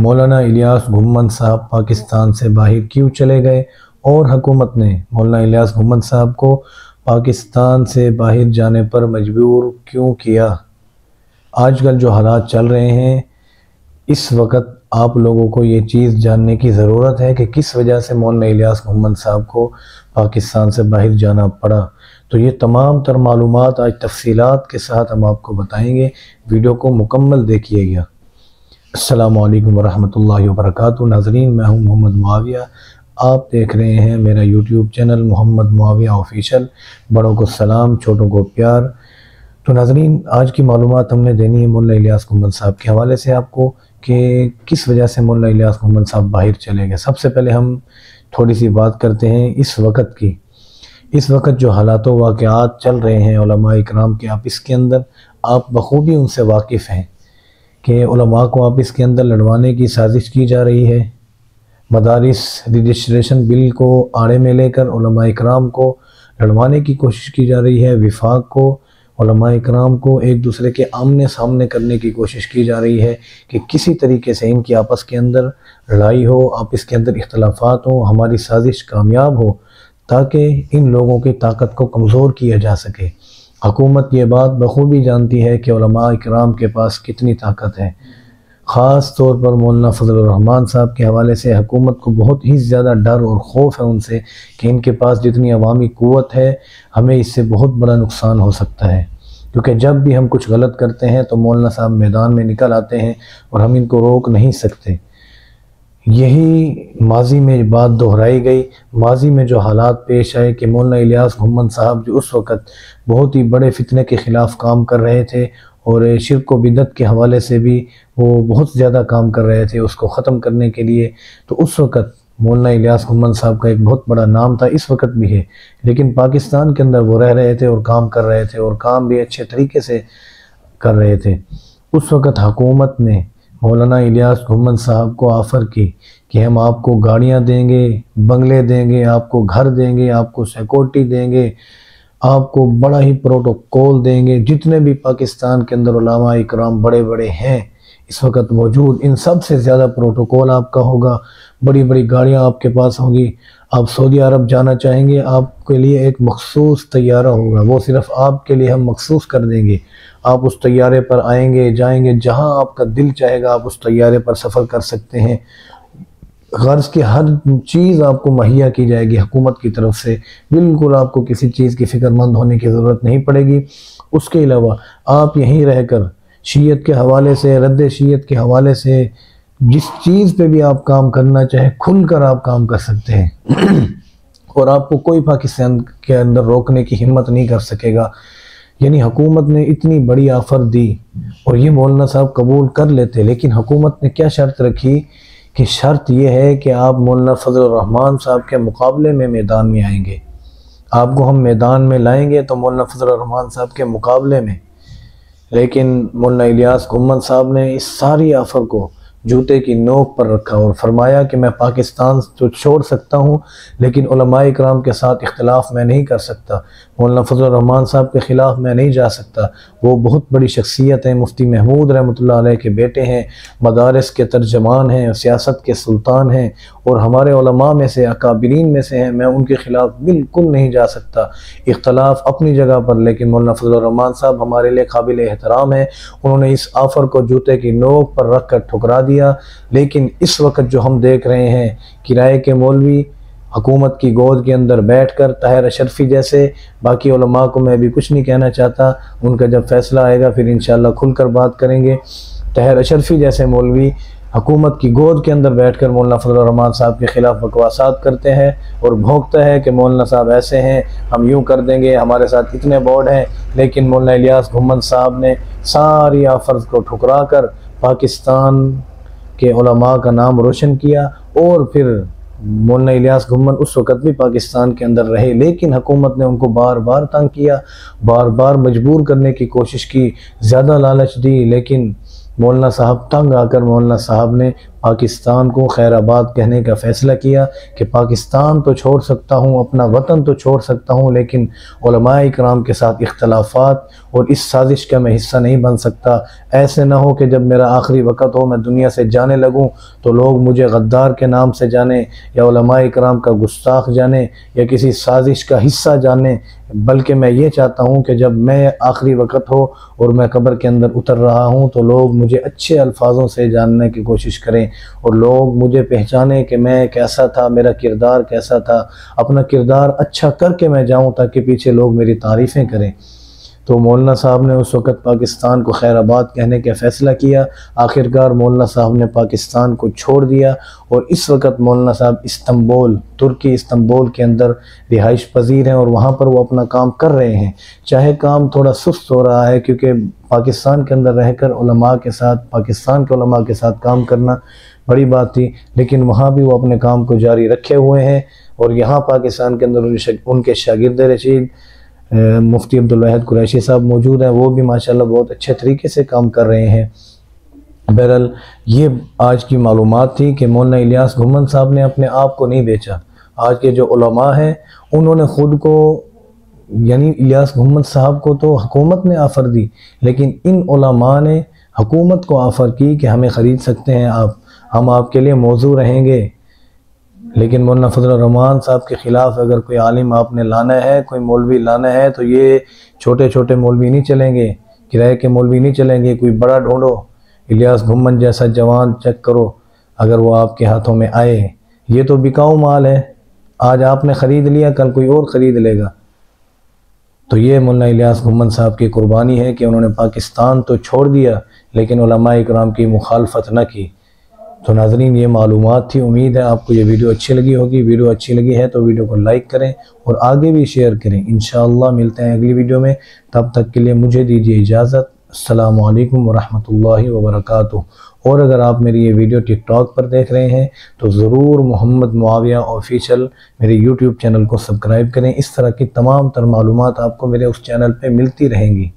मौलाना इलियास घुम्मन साहब पाकिस्तान से बाहर क्यों चले गए और हुकूमत ने मौलाना इलियास घुम्मन साहब को पाकिस्तान से बाहर जाने पर मजबूर क्यों किया। आजकल जो हालात चल रहे हैं, इस वक्त आप लोगों को ये चीज़ जानने की ज़रूरत है कि किस वजह से मौलाना इलियास घुम्मन साहब को पाकिस्तान से बाहर जाना पड़ा। तो ये तमाम तर मालूमात आज तफसीलात के साथ हम आपको बताएंगे। वीडियो को मुकम्मल देखिएगा। अस्सलामु अलैकुम वरहमतुल्लाहि वबरकातुहू। नाज़रीन, मैं हूँ मोहम्मद मुआविया। आप देख रहे हैं मेरा YouTube channel Mohammad Muaviya official. बड़ों को सलाम, छोटों को प्यार। तो नाज़रीन, आज की मालूमात हमने देनी है मौलाना इलियास घुम्मन साहब के हवाले से आपको कि किस वजह से मौलाना इलियास घुम्मन साहब बाहर चले गए। सबसे पहले हम थोड़ी सी बात करते हैं इस वक्त की। इस वक्त जो हालात वाक़यात चल रहे हैं उलमा इकराम के, आप इसके अंदर आप बखूबी उनसे वाकिफ़ हैं कि उलमा को आप इसके अंदर लड़वाने की साजिश की जा रही है। मदारिस रजिस्ट्रेशन बिल को आड़े में लेकर उलमा इकराम को लड़वाने की कोशिश की जा रही है। विफाक को, उलमा इकराम को एक दूसरे के आमने सामने करने की कोशिश की जा रही है कि किसी तरीके से इनकी आपस के अंदर लड़ाई हो, आपस के अंदर इख्तलाफात हो, हमारी साजिश कामयाब हो ताकि इन लोगों की ताकत को कमज़ोर किया जा सके। हुकूमत ये बात बखूबी जानती है कि उलमा इकराम के पास कितनी ताकत है। ख़ास तौर पर मौलाना फजलुर रहमान साहब के हवाले से हुकूमत को बहुत ही ज़्यादा डर और खौफ है उनसे कि इनके पास जितनी अवामी क़ुव्वत है, हमें इससे बहुत बड़ा नुकसान हो सकता है। क्योंकि जब भी हम कुछ गलत करते हैं तो मौलाना साहब मैदान में निकल आते हैं और हम इनको रोक नहीं सकते। यही माजी में बात दोहराई गई। माजी में जो हालात पेश आए कि मौलाना इलियास घुम्मन साहब जो उस वक़्त बहुत ही बड़े फितने के ख़िलाफ़ काम कर रहे थे और शिर्क व बिदअत के हवाले से भी वो बहुत ज़्यादा काम कर रहे थे उसको ख़त्म करने के लिए। तो उस वक़्त मौलाना इलियास घुम्मन साहब का एक बहुत बड़ा नाम था, इस वक्त भी है। लेकिन पाकिस्तान के अंदर वो रह रहे थे और काम कर रहे थे और काम भी अच्छे तरीके से कर रहे थे। उस वक़्त हुकूमत ने मौलाना इलियास घुम्मन साहब को ऑफ़र की कि हम आपको गाड़ियाँ देंगे, बंगले देंगे, आपको घर देंगे, आपको सिक्योरिटी देंगे, आपको बड़ा ही प्रोटोकॉल देंगे। जितने भी पाकिस्तान के अंदर उलमा इकराम बड़े बड़े हैं इस वक्त मौजूद, इन सब से ज़्यादा प्रोटोकॉल आपका होगा, बड़ी बड़ी गाड़ियाँ आपके पास होंगी। आप सऊदी अरब जाना चाहेंगे, आपके लिए एक मखसूस तैयारा होगा, वो सिर्फ़ आपके लिए हम मखसूस कर देंगे। आप उस तैयारे पर आएंगे, जाएंगे, जहां आपका दिल चाहेगा आप उस तैयारे पर सफ़र कर सकते हैं। गर्ज़ की हर चीज़ आपको मुहैया की जाएगी हुकूमत की तरफ से। बिल्कुल आपको किसी चीज़ की फ़िक्रमंद होने की ज़रूरत नहीं पड़ेगी। उसके अलावा आप यहीं रहकर शीयत के हवाले से, रद्द शीयत के हवाले से जिस चीज़ पे भी आप काम करना चाहे खुल कर आप काम कर सकते हैं और आपको कोई पाकिस्तान के अंदर रोकने की हिम्मत नहीं कर सकेगा। यानी हुकूमत ने इतनी बड़ी ऑफ़र दी और ये मौलाना साहब कबूल कर लेते। लेकिन हुकूमत ने क्या शर्त रखी कि शर्त यह है कि आप मौलाना फजलुर रहमान साहब के मुकाबले में मैदान में आएंगे, आपको हम मैदान में लाएंगे तो मौलाना फजलुर रहमान साहब के मुकाबले में। लेकिन मौलाना इलियास घुम्मन साहब ने इस सारी ऑफ़र को जूते की नोक पर रखा और फरमाया कि मैं पाकिस्तान तो छोड़ सकता हूँ लेकिन उलमा इकराम के साथ इख्तिलाफ मैं नहीं कर सकता, मौलाना फजलुर रहमान साहब के ख़िलाफ़ मैं नहीं जा सकता। वो बहुत बड़ी शख्सियत है, मुफ्ती महमूद रहमतुल्लाह अलैह के बेटे हैं, मदारिस के तर्जमान हैं, सियासत के सुल्तान हैं और हमारे उलमा में से अकाबिरीन में से हैं। मैं उनके ख़िलाफ़ बिल्कुल नहीं जा सकता। इख्तिलाफ अपनी जगह पर, लेकिन मौलाना फजलुर रहमान साहब हमारे लिए काबिल एहतराम है। उन्होंने इस ऑफ़र को जूते की नोक पर रख कर ठुकरा दिया। लेकिन इस वक्त जो हम देख रहे हैं, किराए के मौलवी हुकूमत की गोद के अंदर बैठकर ताहिर अशरफी जैसे, बाकी उलमा को मैं भी कुछ नहीं कहना चाहता, उनका जब फैसला आएगा फिर इंशाअल्लाह खुलकर बात करेंगे। ताहिर अशरफी जैसे मौलवी हुकूमत की गोद के अंदर बैठकर मौलाना फजलुर रहमान साहब के ख़िलाफ़ बकवासात करते हैं और भोंकता है कि मौलाना साहब ऐसे हैं, हम यूँ कर देंगे, हमारे साथ इतने बोर्ड हैं। लेकिन मौलाना इलियास घुम्मन साहब ने सारी ऑफ़र्स को ठुकरा कर पाकिस्तान के उलमा का नाम रोशन किया और फिर मौलाना इलियास घुम्मन उस वक़्त भी पाकिस्तान के अंदर रहे। लेकिन हुकूमत ने उनको बार बार तंग किया, बार बार मजबूर करने की कोशिश की, ज़्यादा लालच दी। लेकिन मौलाना साहब तंग आकर मौलाना साहब ने पाकिस्तान को खैराबाद कहने का फ़ैसला किया कि पाकिस्तान तो छोड़ सकता हूँ, अपना वतन तो छोड़ सकता हूँ, लेकिन उलमाए इकराम के साथ इख्तलाफात और इस साजिश का मैं हिस्सा नहीं बन सकता। ऐसे ना हो कि जब मेरा आखिरी वक़्त हो, मैं दुनिया से जाने लगूँ तो लोग मुझे गद्दार के नाम से जाने या उलमाए इकराम का गुस्ताख जाने या किसी साजिश का हिस्सा जाने, बल्कि मैं ये चाहता हूँ कि जब मैं आखिरी वक़्त हो और मैं कब्र के अंदर उतर रहा हूँ तो लोग मुझे अच्छे अल्फाजों से जानने की कोशिश करें और लोग मुझे पहचानें कि मैं कैसा था, मेरा किरदार कैसा था, अपना किरदार अच्छा करके मैं जाऊँ ताकि पीछे लोग मेरी तारीफ़ें करें। तो मौलाना साहब ने उस वक़्त पाकिस्तान को खैराबाद कहने का फ़ैसला किया। आखिरकार मौलाना साहब ने पाकिस्तान को छोड़ दिया और इस वक़्त मौलाना साहब इस्तांबुल, तुर्की इस्तांबुल के अंदर रिहाइश पजीर हैं और वहाँ पर वो अपना काम कर रहे हैं। चाहे काम थोड़ा सुस्त हो रहा है क्योंकि पाकिस्तान के अंदर रहकर उलमा के साथ, पाकिस्तान के उलमा के साथ काम करना बड़ी बात थी, लेकिन वहाँ भी वो अपने काम को जारी रखे हुए हैं। और यहाँ पाकिस्तान के अंदर उनके शागिर्द रशीद मुफ्ती अब्दुल वाहिद कुरैशी साहब मौजूद हैं, वो भी माशाल्लाह बहुत अच्छे तरीके से काम कर रहे हैं। बहरहाल ये आज की मालूमात थी कि मौलाना इलियास घुम्मन साहब ने अपने आप को नहीं बेचा। आज के जो उलमा हैं उन्होंने ख़ुद को, यानी इलियास घुम्मन साहब को तो हुकूमत ने ऑफ़र दी, लेकिन इन उलमा ने हुकूमत को ऑफ़र की कि हमें ख़रीद सकते हैं आप, हम आपके लिए मौजू रहेंगे। लेकिन मौलाना फजल रहमान साहब के ख़िलाफ़ अगर कोई आलिम आपने लाना है, कोई मौलवी लाना है, तो ये छोटे छोटे मौलवी नहीं चलेंगे, किराए के मौलवी नहीं चलेंगे, कोई बड़ा ढूंढो। इलियास घुम्मन जैसा जवान चेक करो अगर वो आपके हाथों में आए। ये तो बिकाऊ माल है, आज आपने ख़रीद लिया कल कोई और ख़रीद लेगा। तो ये मौलाना इलियास घुम्मन साहब की कुर्बानी है कि उन्होंने पाकिस्तान तो छोड़ दिया लेकिन उलमाए इकराम की मुखालफत न की। तो नाज़रीन ये मालूमात थी, उम्मीद है आपको ये वीडियो अच्छी लगी होगी। वीडियो अच्छी लगी है तो वीडियो को लाइक करें और आगे भी शेयर करें। इंशाअल्लाह मिलते हैं अगली वीडियो में, तब तक के लिए मुझे दीजिए इजाज़त। अस्सलामु अलैकुम वरहमतुल्लाहि वबरकातुहू। और अगर आप मेरी ये वीडियो टिकटॉक पर देख रहे हैं तो ज़रूर मोहम्मद मुआविया ऑफिशियल मेरे यूट्यूब चैनल को सब्सक्राइब करें। इस तरह की तमाम तर मालूमात आपको मेरे उस चैनल पर मिलती रहेंगी।